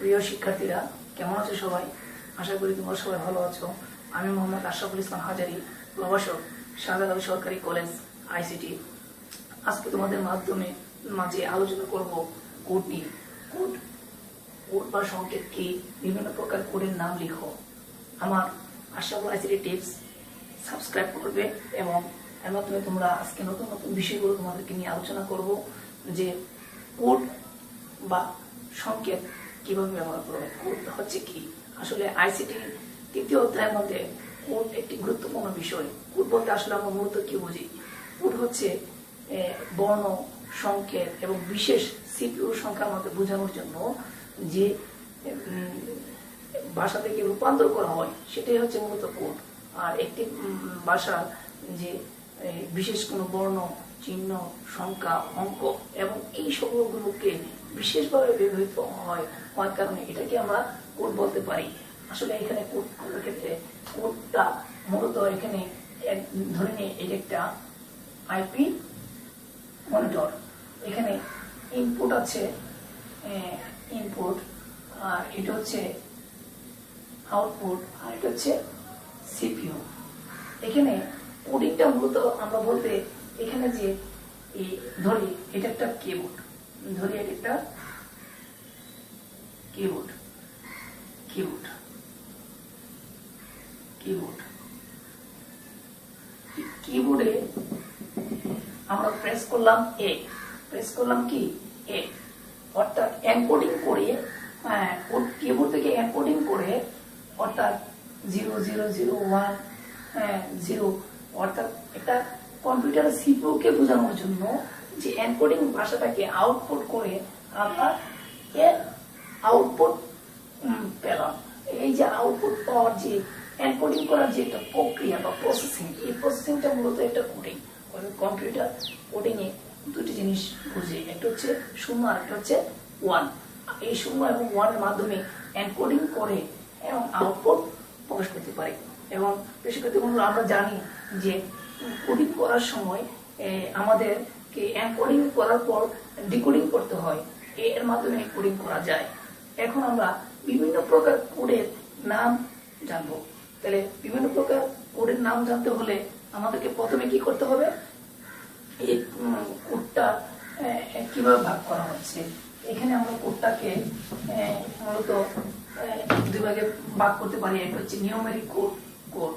প্রিয় শিক্ষার্থীরা, কেমন আছো সবাই? আশা করি তোমরা সবাই ভালো আছো। আমি মোহাম্মদ আশরাফুল ইসলাম হাজারি, প্রভাষক, শাহজালাল সরকারি কলেজ, আইসিটি। আজকে তোমাদের মাঝে আলোচনা করব কোড নিয়ে। কোড বা সংকেত কি, বিভিন্ন প্রকার কোডের নাম লিখো। আমার আশরাফুল আইসিটি টিপস সাবস্ক্রাইব করবে এবং এর মাধ্যমে তোমরা আজকে নতুন নতুন বিষয়গুলো তোমাদেরকে নিয়ে আলোচনা করব যে কোড বা সংকেত কিভাবে ব্যবহার করবে। কোড হচ্ছে কি? আসলে আইসিটি তৃতীয় অধ্যায়ের মধ্যে কোড একটি গুরুত্বপূর্ণ বিষয়। কোড বলতে আসলে আমরা মূলত কি বুঝি? কোড হচ্ছে বর্ণ, সংকেত এবং বিশেষ সিপিইউ সংখ্যার মধ্যে বোঝানোর জন্য যে ভাষা থেকে রূপান্তর করা হয়, সেটাই হচ্ছে মূলত কোড। আর একটি ভাষার যে বিশেষ কোনো বর্ণ, চিহ্ন, সংখ্যা, অঙ্ক এবং এই সকলগুলোকে বিশেষভাবে ব্যবহৃত হওয়ার কারণে এটাকে আমরা কোড বলতে পারি। আসলে এখানে কোড করার ক্ষেত্রে কোডটা মূলত এখানে ধরে নিয়ে এটা একটা আইপি মনিটর। এখানে ইনপুট আছে, ইনপুট, আর এটা হচ্ছে আউটপুট, আর এটা হচ্ছে সিপিইউ। এখানে কোডিংটা মূলত আমরা বলতে এখানে যে ধরি এটা একটা কিবোর্ড, ধরি এটা একটা কিবোর্ড, কিবোর্ড, কিবোর্ড। কিবোর্ডে আমরা প্রেস করলাম এ, প্রেস করলাম কি এ, অর্থাৎ এনকোডিং করে, কিবোর্ড থেকে এনকোডিং করে, অর্থাৎ 0001 অর্থাৎ একটা কম্পিউটারের সিপিইউ কে বোঝানোর জন্য যে এনকোডিং ভাষাটাকে আউটপুট করে আমরা এর আউটপুট পেলাম। এই যে আউটপুট পাওয়ার যে এনকোডিং করার যে একটা প্রক্রিয়া বা প্রসেসিং, এই প্রসেসিংটা মূলত একটা কোডিং। কম্পিউটার কোডিং এ দুটি জিনিস বুঝে, একটা হচ্ছে 0 আর একটা হচ্ছে 1। এই 0 এবং 1 এর মাধ্যমে এনকোডিং করে এবং আউটপুট প্রকাশ করতে পারি। এবং বিশেষ করে আমরা জানি যে কোডিং করার সময় আমাদেরকে এনকোডিং করার পর ডিকোডিং করতে হয়, এর মাধ্যমে কোডিং করা যায়। এখন আমরা বিভিন্ন প্রকার কোডের নাম জানবো। তাহলে বিভিন্ন প্রকার কোডের নাম জানতে হলে আমাদেরকে প্রথমে কি করতে হবে? এই কোডটা কিভাবে ভাগ করা হচ্ছে। এখানে আমরা কোডটাকে মূলত দুই ভাগে ভাগ করতে পারি। একটা হচ্ছে নিউমেরিক কোড, কোড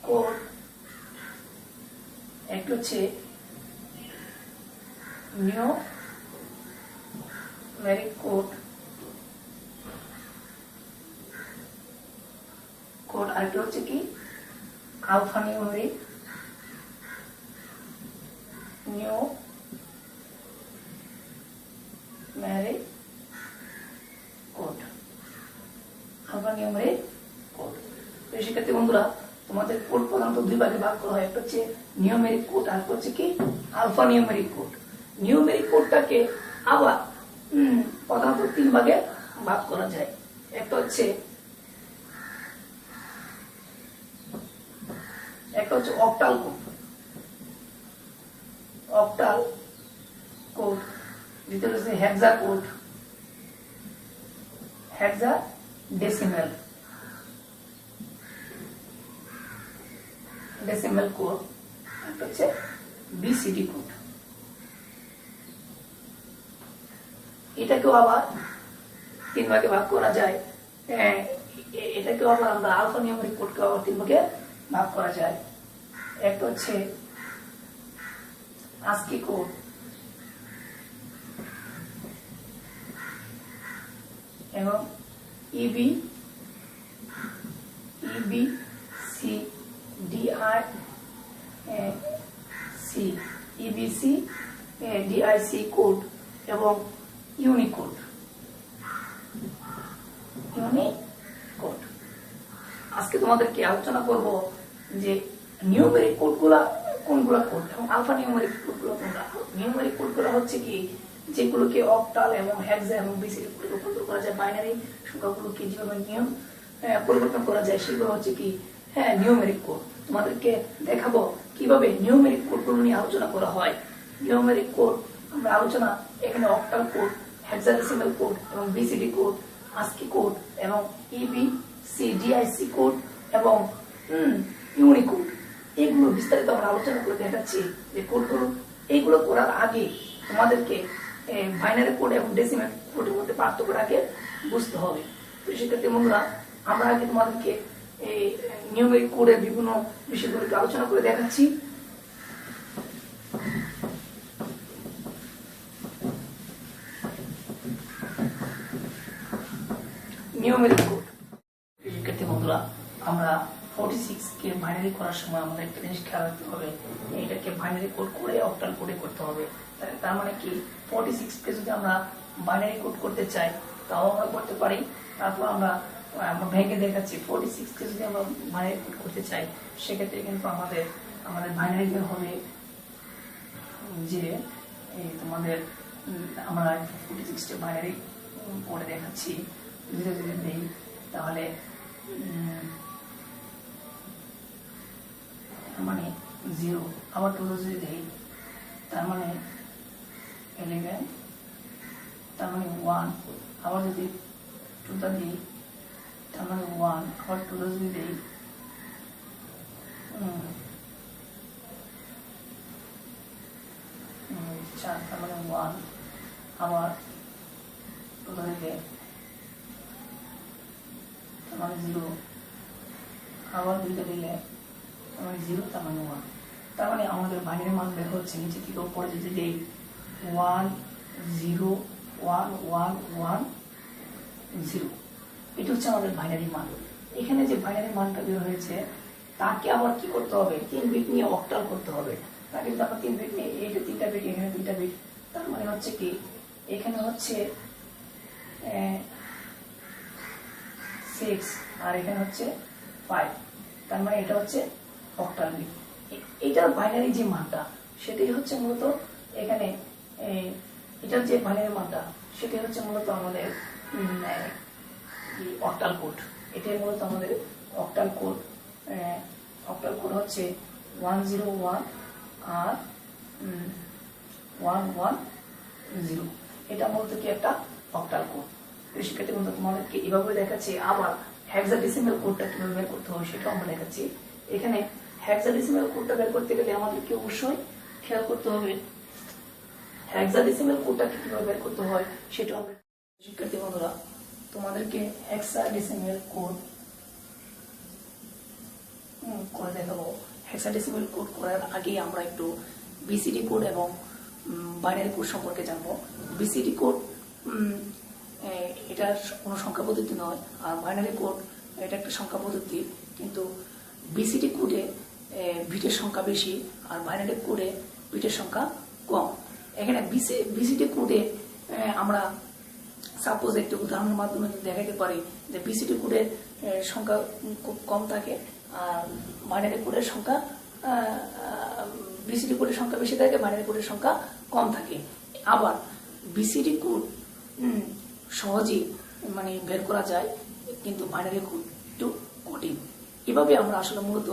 কোড একটা হচ্ছে নিউমেরিক কোড, কোড আরেকটা হচ্ছে কি alphanumeric, numeric code, alphanumeric code. শিক্ষার্থী বন্ধুরা, তোমাদের কোড প্রধানত দুই ভাগে ভাগ করা হয়। একটা হচ্ছে নিউমেরিক কোড আর হচ্ছে কি আলফা নিউমেরিক কোড। নিউমেরিক কোডটাকে আবার প্রধানত 3 ভাগে ভাগ করা যায়। একটা হচ্ছে অক্টাল কোড, অক্টাল কোড। দ্বিতীয় হচ্ছে হেক্সা কোড, হেক্সা ডেসিমেল, ডেসিমেল কোড। একটা হচ্ছে বিসিডি কোড। এটাকেও আবার 3 ভাগে ভাগ করা যায়। এটাকেও আবার আমরা আলফা নিউমেরিক কোডকে আবার 3 ভাগে ভাগ করা যায়। একটা হচ্ছে আস্কি কোড, এবং EBCDIC কোড এবং ইউনিকোড, ইউনিকোড। আজকে তোমাদেরকে আলোচনা করব যে নিউমেরিক কোডগুলা কোনগুলা কোড এবং আলফা নিউমেরিক কোডগুলো কোনগুলা। নিউমেরিক কোডগুলো হচ্ছে কি যেগুলোকে অক্টাল এবং হেক্সা এবং বিসিডি কোডে রূপান্তর করা যায়। বাইনারি সংখ্যাগুলোকে যেভাবে নিয়ম পরিবর্তন করা যায় সেগুলো হচ্ছে কি নিউমেরিক কোড। তোমাদেরকে দেখাবো কিভাবে নিউমেরিক কোডগুলো নিয়ে আলোচনা করা হয়। নিউমেরিক কোড আমরা আলোচনা এখানে অক্টাল কোড, হেক্সাডেসিমাল কোড এবং বিসিডি কোড, ASCII কোড এবং EBCDIC কোড এবং ইউনিকোড, এগুলো বিস্তারিত আমরা আলোচনা করে দেখাচ্ছি যে কোডগুলো। এইগুলো করার আগে তোমাদেরকে বাইনারি কোড এবং ডেসিমাল কোডের মধ্যে পার্থক্যটাকে বুঝতে হবে। তো শিক্ষার্থী বন্ধুরা, আমরা আগে তোমাদেরকে এই নিউমেরিক কোডের বিভিন্ন বিষয়গুলোকে আলোচনা করে দেখাচ্ছি। Numeric code. শিক্ষার্থী বন্ধুরা, আমরা 46 কে বাইনারি করার সময় আমাদের একটা জিনিস খেয়াল রাখতে হবে, এটাকে বাইনারি কোড করে অক্টাল কোডে করতে হবে। তার মানে কি 46 কে যদি আমরা বাইনারি কোড করতে চাই তাও আমরা করতে পারি। তারপর আমরা ভেঙে দেখাচ্ছি 46 কে যদি আমরা বাইনারি কোড করতে চাই সেক্ষেত্রে কিন্তু আমাদের বাইনারি হবে যে তোমাদের আমরা 46 টা বাইনারি করে দেখাচ্ছি। যদি দেই তাহলে মানে 0, আবার 2 যদি দেই তার মানে 11, তার মানে 1, আবার যদি 2 দিই তার মানে 1, আবার 2 যদি দেই 4, তার মানে 1, আবার 2 দিলে তার মানে 0, আবার 2 দিলে তার মানে 0, তার মানে 1। তার মানে আমাদের বাইনারি মান বের হচ্ছে নিচে থেকে উপরে যদি দেই 1 0 1 1 1 0, এটা হচ্ছে আমাদের বাইনারি মান। এখানে যে বাইনারি মানটা বের হয়েছে তাকে আবার কি করতে হবে, 3 বিট নিয়ে অক্টাল করতে হবে। তাকে যদি আমরা 3 বিট নিয়ে, এইটা 3টা বিট, এখানে 3টা বিট, তার মানে হচ্ছে কি এখানে হচ্ছে 6 আর এখানে হচ্ছে 5, তার মানে এটা হচ্ছে অক্টাল বিট। এটার বাইনারি যে মানটা সেটাই হচ্ছে মূলত এখানে এটার যে বাইনারি মানটা সেটাই হচ্ছে মূলত আমাদের অক্টাল কোড। এটাই মূলত আমাদের অক্টাল কোড। অক্টাল কোড হচ্ছে 101 আর 110। এটা মূলত কি একটা অক্টাল কোড। শিক্ষার্থী বন্ধু, তোমাদেরকে এভাবে দেখাচ্ছি। আবার হেক্সাডেসিমাল কোডটা কিভাবে বের করতে হয় সেটাও আমরা দেখাচ্ছি। এখানে হেক্সাডেসিমাল কোডটা বের করতে গেলে আমাদেরকে অবশ্যই খেয়াল করতে হবে হেক্সাডেসিমাল কোডটাকে কিভাবে বের করতে হয় সেটাও আমরা। শিক্ষার্থী বন্ধুরা, তোমাদেরকে হেক্সাডেসিমাল কোড করে দেখাবো। হেক্সাডেসিমাল কোড করার আগে আমরা একটু বিসিডি কোড এবং বাইনারি কোড সম্পর্কে জানবো। বিসিডি কোড এটা কোনো সংখ্যা পদ্ধতি নয়, আর বাইনারি কোড এটা একটা সংখ্যা পদ্ধতি। কিন্তু বিসিডি কোডে বিটের সংখ্যা বেশি আর বাইনারি কোডে বিটের সংখ্যা কম। এখানে বিসিডি কোডে আমরা সাপোজ একটু উদাহরণের মাধ্যমে দেখাতে পারি যে বিসিডি কোডের সংখ্যা খুব কম থাকে আর বাইনারি কোডের সংখ্যা বিসিডি কোডের সংখ্যা বেশি থাকে, বাইনারি কোডের সংখ্যা কম থাকে। আবার বিসিডি কোড সহজেই মানে বের করা যায়, কিন্তু বাইনারি কোড একটু কঠিন। এভাবে আমরা আসলে মূলত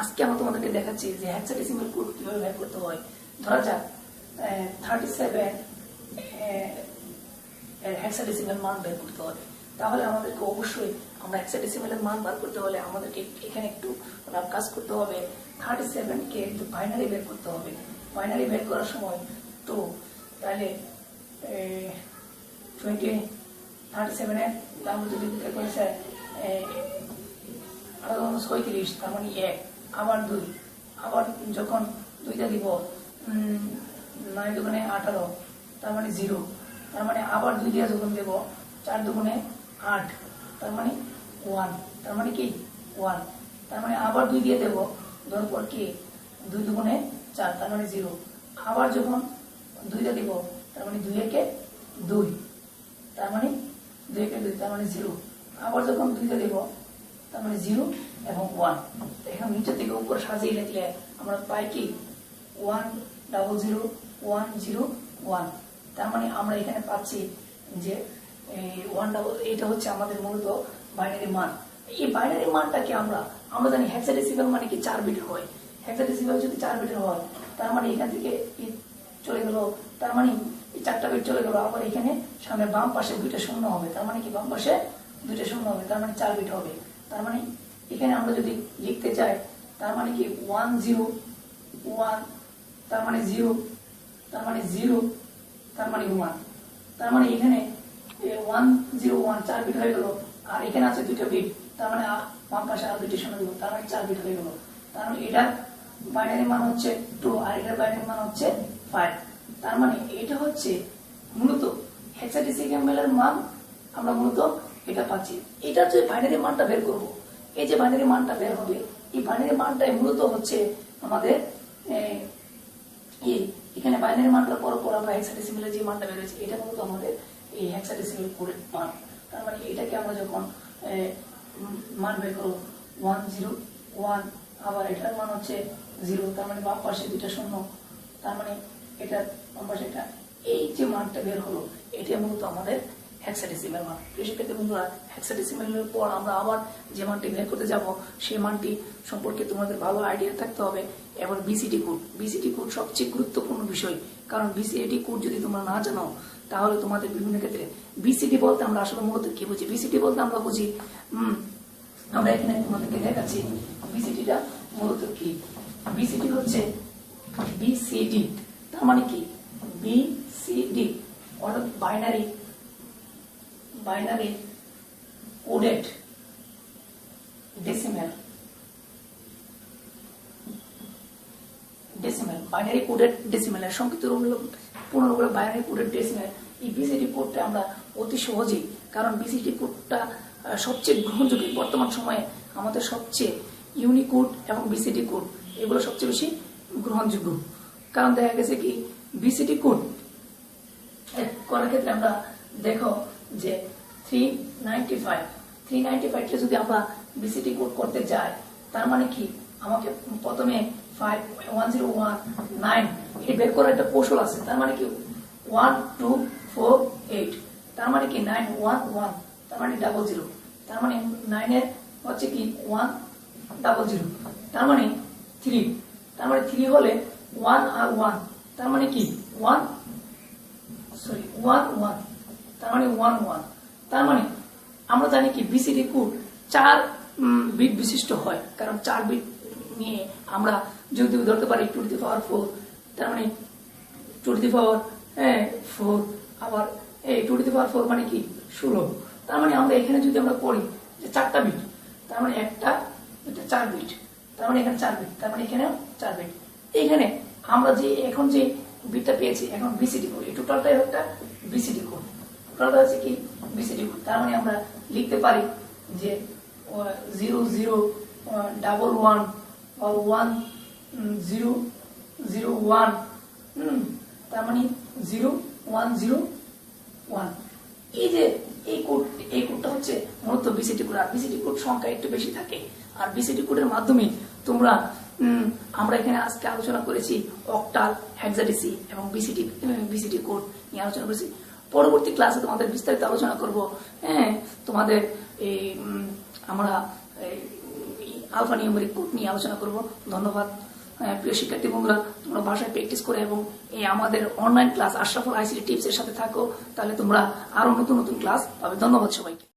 আজকে আমরা তোমাদেরকে দেখাচ্ছি যে হেক্সাডেসিমাল কোড কিভাবে বের করতে হয়। ধরা যাক 37 এর হেক্সাডেসিমাল মান বের করতে হবে, তাহলে আমাদেরকে অবশ্যই আমরা হেক্সাডেসিমালের মান বের করতে হলে আমাদেরকে এখানে একটু কাজ করতে হবে। 37 কে একটু বাইনারি বের করতে হবে। বাইনারি বের করার সময় তো তাহলে 37 এর আমরা যদি বের করে স্যার 37, তার মানে 1, আবার 2, আবার যখন 2টা দিব 9 দুগুণে 18, তার মানে 0, তার মানে আবার 2 দিয়ে যখন দেব 4 দুগুণে 8, তার মানে 1, তার মানে কি 1, তার মানে আবার 2 দিয়ে দেব, দেওয়ার পর কি 2 দুগুণে 4, তার মানে 0, আবার যখন 2টা দিব তার মানে 2 একে 2, তার মানে 2 একে 2, তার মানে 0, আবার যখন 2টা দেব তার মানে 0 এবং 1। এখন নিচে থেকে উপর সাজিয়ে লিখলে আমরা পাই কি 1000101। তার মানে আমরা এখানে পাচ্ছি যে এটা হচ্ছে আমাদের মূলত বাইনারি মান। এই বাইনারি মানটাকে আমরা জানি হেক্সাডেসিমাল মানে কি 4 বিটের হয়। হেক্সাডেসিমাল যদি 4 বিটের হয় তার মানে এখান থেকে চলে গেল, তার মানে এই 4টা বিট চলে গেল। আবার এখানে সামনে বাম পাশে 2টা শূন্য হবে, তার মানে কি বাম পাশে 2টা শূন্য হবে, তার মানে 4 বিট হবে। তার মানে এখানে আমরা যদি লিখতে চাই, তার মানে কি 1 0 1, তার মানে 0, তার মানে 0, তার মানে 1, তার মানে এখানে 1 0 1 4 বিট হয়ে গেল। আর এখানে আছে 2টা বিট, তার মানে বাম পাশে আর 2টি শূন্য দিব, তার মানে 4 বিট হয়ে গেল। তার মানে এটার বাইনারি মান হচ্ছে 2 আর এটার বাইনারি মান হচ্ছে 5। তার মানে এটা হচ্ছে মূলত হেক্সাডেসিমাল এর মান আমরা মূলত এটা পাচ্ছি। এটার যে বাইনারি মানটা বের করব, এই যে বাইনারি মানটা বের হবে, এই বাইনারি মানটাই মূলত হচ্ছে আমাদের এখানে বাইনারি মানটার পর আমরা হেক্সাডেসিমাল এর যে মানটা বের হয়েছে, এটা মূলত আমাদের এই হেক্সাডেসিমাল কোডের মান। তার মানে এটাকে আমরা যখন মান বের করবো 1 0 1, আবার এটার মান হচ্ছে 0, তার মানে বাম পাশে 2টা শূন্য, তার মানে এটা বাম পাশে এটা, এই যে মানটা বের হলো এটা মূলত আমাদের হেক্সাডেসিমাল মান। শিক্ষার্থী বন্ধুরা, হেক্সাডেসিমালের পর আমরা আবার যে মানটি বের করতে যাব সেই মানটি সম্পর্কে তোমাদের ভালো আইডিয়া থাকতে হবে। এবার বিসিডি কোড, বিসিডি কোড সবচেয়ে গুরুত্বপূর্ণ বিষয়, কারণ বিসিডি কোড যদি তোমরা না জানো তাহলে তোমাদের বিভিন্ন ক্ষেত্রে বিসিডি বলতে আমরা আসলে মূলত কি বুঝি। বিসিডি বলতে আমরা বুঝি, আমরা এখানে তোমাদেরকে দেখাচ্ছি বিসিডিটা মূলত কি। বিসিডি হচ্ছে বিসিডি, তার মানে কি বিসিডি অর্থাৎ binary coded decimal, binary coded decimal এর সংক্ষিপ্ত রূপ হলো পূর্ণরূপ বাইনারি কোডেড ডেসিমাল। এই বিসিডি কোডটা আমরা অতি সহজেই, কারণ বিসিডি কোডটা সবচেয়ে গ্রহণযোগ্য বর্তমান সময়ে, আমাদের সবচেয়ে ইউনিকোড এবং বিসিডি কোড এগুলো সবচেয়ে বেশি গ্রহণযোগ্য। কারণ দেখা গেছে কি বিসিডি কোড করার ক্ষেত্রে আমরা দেখো যে 395 যদি আমরা বিসিডি কোড করতে যাই, তার মানে কি আমাকে প্রথমে 51019 এটা বের করার একটা কৌশল আছে। তার মানে কি 1248, তার মানে কি 911, তার মানে 00, তার মানে 9 এর হচ্ছে কি 100, তার মানে 3, তার মানে 3 হলে 1 আর 1, তার মানে কি 11, তার মানে 11, তার মানে আমরা জানি কি বিসিডি কোড 4 বিট বিশিষ্ট হয়, কারণ 4 বিট নিয়ে আমরা যদি ধরতে পারি 2 টু দি পাওয়ার 4, তার মানে 2 টু দি পাওয়ার 4, আবার 2 টু দি পাওয়ার 4 মানে কি 16, তার মানে আমরা এখানে যদি আমরা করি যে 4টা বিট, তার মানে এটা 4 বিট, তার মানে এখানে 4 বিট, তার মানে এখানে 4 বিট। এখানে আমরা যে এখন যে বিটটা পেয়েছি এখন বিসিডি কোড, এই টোটালটাই একটা বিসিডি কোড, টোটালটা হচ্ছে কি বিসিডি কোড। তার মানে আমরা লিখতে পারি যে 0011 or 1001, তার মানে 0101। এই যে এই কোডটা হচ্ছে মূলত বিসিডি কোড। আর বিসিডি কোড সংখ্যা একটু বেশি থাকে, আর বিসিডি কোডের মাধ্যমে তোমরা আমরা এখানে আজকে আলোচনা করেছি অক্টাল, হেক্সাডেসি এবং বিসিডি কোড নিয়ে আলোচনা করেছি। পরবর্তী ক্লাসে তোমাদের বিস্তারিত আলোচনা করব। তোমাদের এই আমরা আলফা নিউমেরিক কোড নিয়ে আলোচনা করব। ধন্যবাদ প্রিয় শিক্ষার্থী বন্ধুরা, তোমরা বাসায় প্র্যাকটিস করে এবং এই আমাদের online class Ashraful ICT tips এর সাথে থাকো, তাহলে তোমরা আরো নতুন নতুন ক্লাস পাবে। ধন্যবাদ সবাইকে।